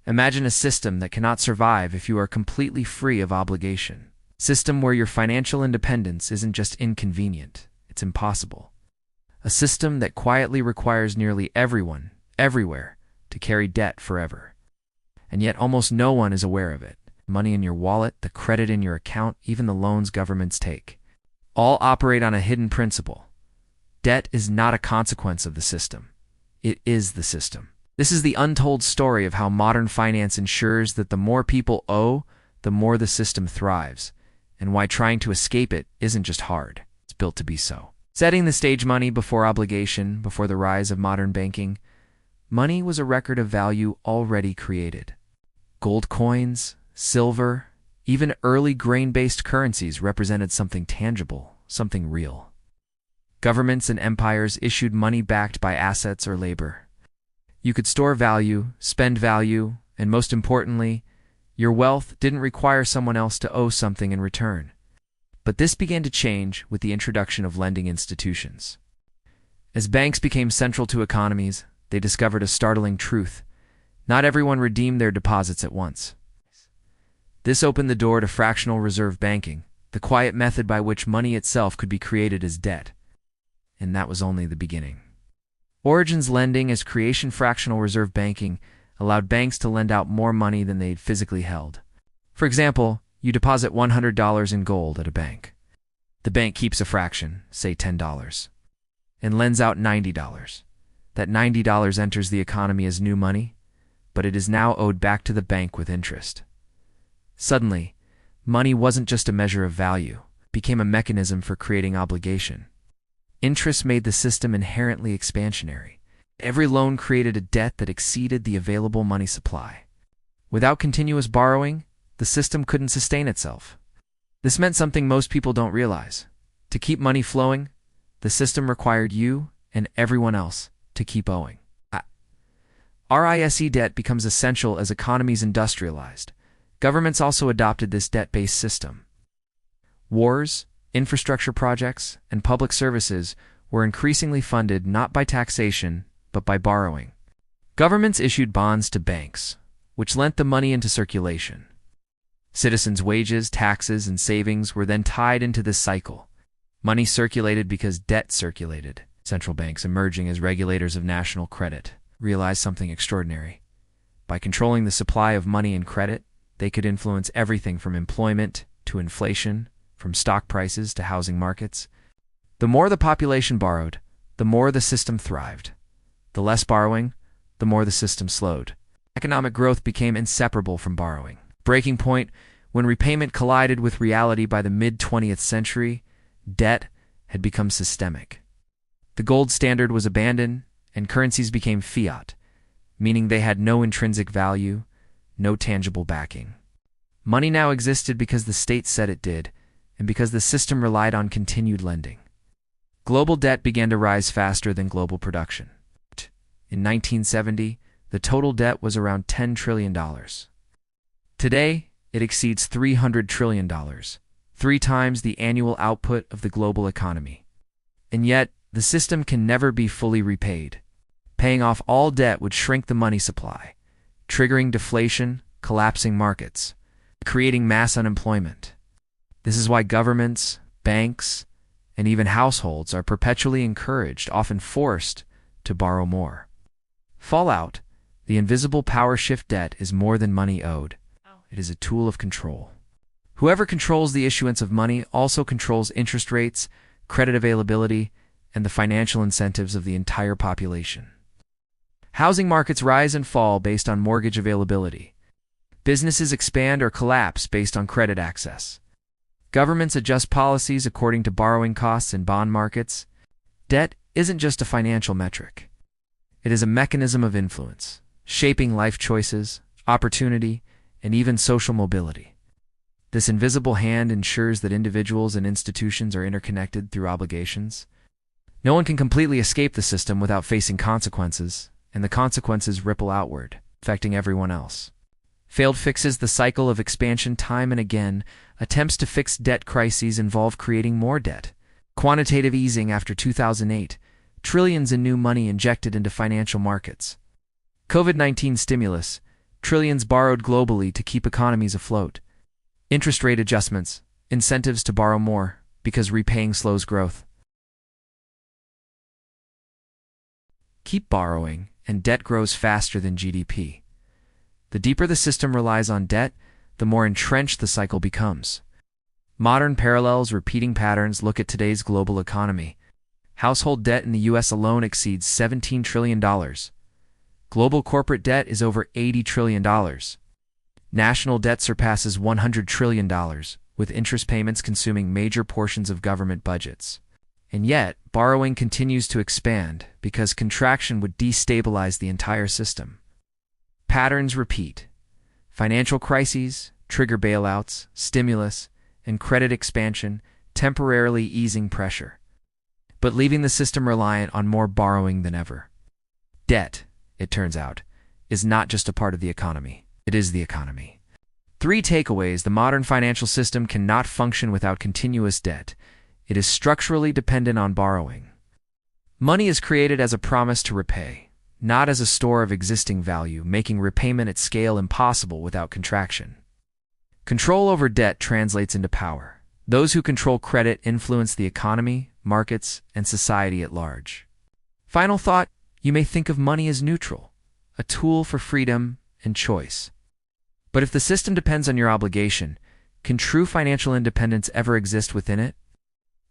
Imagine a system that cannot survive if you are completely free of obligation. System where your financial independence isn't just inconvenient, it's impossible. A system that quietly requires nearly everyone, everywhere, to carry debt forever. And yet almost no one is aware of it. Money in your wallet, the credit in your account, even the loans governments take, all operate on a hidden principle. Debt is not a consequence of the system. It is the system. This is the untold story of how modern finance ensures that the more people owe, the more the system thrives, and why trying to escape it isn't just hard, it's built to be so. Setting the stage, money before obligation, before the rise of modern banking, money was a record of value already created. Gold coins, silver, even early grain-based currencies represented something tangible, something real. Governments and empires issued money backed by assets or labor. You could store value, spend value, and most importantly, your wealth didn't require someone else to owe something in return. But this began to change with the introduction of lending institutions. As banks became central to economies, they discovered a startling truth. Not everyone redeemed their deposits at once. This opened the door to fractional reserve banking, the quiet method by which money itself could be created as debt. And that was only the beginning. Origins lending as creation fractional reserve banking allowed banks to lend out more money than they physically held. For example, you deposit $100 in gold at a bank. The bank keeps a fraction, say $10, and lends out $90. That $90 enters the economy as new money, but it is now owed back to the bank with interest. Suddenly, money wasn't just a measure of value, it became a mechanism for creating obligation. Interest made the system inherently expansionary. Every loan created a debt that exceeded the available money supply. Without continuous borrowing, the system couldn't sustain itself. This meant something most people don't realize. To keep money flowing, the system required you and everyone else to keep owing. RISE debt becomes essential as economies industrialized. Governments also adopted this debt-based system. Wars, infrastructure projects, and public services were increasingly funded not by taxation, but by borrowing. Governments issued bonds to banks, which lent the money into circulation. Citizens' wages, taxes, and savings were then tied into this cycle. Money circulated because debt circulated. Central banks, emerging as regulators of national credit, realized something extraordinary. By controlling the supply of money and credit, they could influence everything from employment to inflation, from stock prices to housing markets. The more the population borrowed, the more the system thrived. The less borrowing, the more the system slowed. Economic growth became inseparable from borrowing. Breaking point, when repayment collided with reality by the mid-20th century, debt had become systemic. The gold standard was abandoned, and currencies became fiat, meaning they had no intrinsic value, no tangible backing. Money now existed because the state said it did, and because the system relied on continued lending. Global debt began to rise faster than global production. In 1970, the total debt was around $10 trillion. Today, it exceeds $300 trillion, 3 times the annual output of the global economy. And yet, the system can never be fully repaid. Paying off all debt would shrink the money supply, triggering deflation, collapsing markets, creating mass unemployment. This is why governments, banks, and even households are perpetually encouraged, often forced, to borrow more. Fallout: the invisible power shift debt is more than money owed. It is a tool of control. Whoever controls the issuance of money also controls interest rates, credit availability, and the financial incentives of the entire population. Housing markets rise and fall based on mortgage availability. Businesses expand or collapse based on credit access. Governments adjust policies according to borrowing costs in bond markets. Debt isn't just a financial metric. It is a mechanism of influence, shaping life choices, opportunity, and even social mobility. This invisible hand ensures that individuals and institutions are interconnected through obligations. No one can completely escape the system without facing consequences, and the consequences ripple outward, affecting everyone else. Failed fixes: the cycle of expansion time and again. Attempts to fix debt crises involve creating more debt. Quantitative easing after 2008. Trillions in new money injected into financial markets. COVID-19 stimulus. trillions borrowed globally to keep economies afloat. Interest rate adjustments, incentives to borrow more, because repaying slows growth. Keep borrowing, and debt grows faster than GDP. The deeper the system relies on debt, the more entrenched the cycle becomes. Modern parallels, repeating patterns. Look at today's global economy. Household debt in the U.S. alone exceeds $17 trillion. Global corporate debt is over $80 trillion. National debt surpasses $100 trillion, with interest payments consuming major portions of government budgets. And yet, borrowing continues to expand because contraction would destabilize the entire system. Patterns repeat. Financial crises trigger bailouts, stimulus, and credit expansion, temporarily easing pressure, but leaving the system reliant on more borrowing than ever. Debt, it turns out, is not just a part of the economy. It is the economy. 3 takeaways. The modern financial system cannot function without continuous debt. It is structurally dependent on borrowing. Money is created as a promise to repay, not as a store of existing value, making repayment at scale impossible without contraction. Control over debt translates into power. Those who control credit influence the economy, markets, and society at large. Final thought, you may think of money as neutral, a tool for freedom and choice. But if the system depends on your obligation, can true financial independence ever exist within it?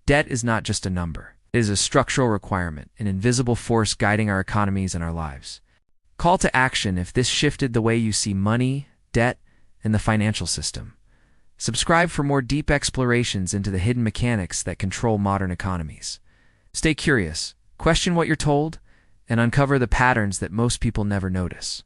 Debt is not just a number. It is a structural requirement, an invisible force guiding our economies and our lives. Call to action if this shifted the way you see money, debt, and the financial system. Subscribe for more deep explorations into the hidden mechanics that control modern economies. Stay curious, question what you're told, and uncover the patterns that most people never notice.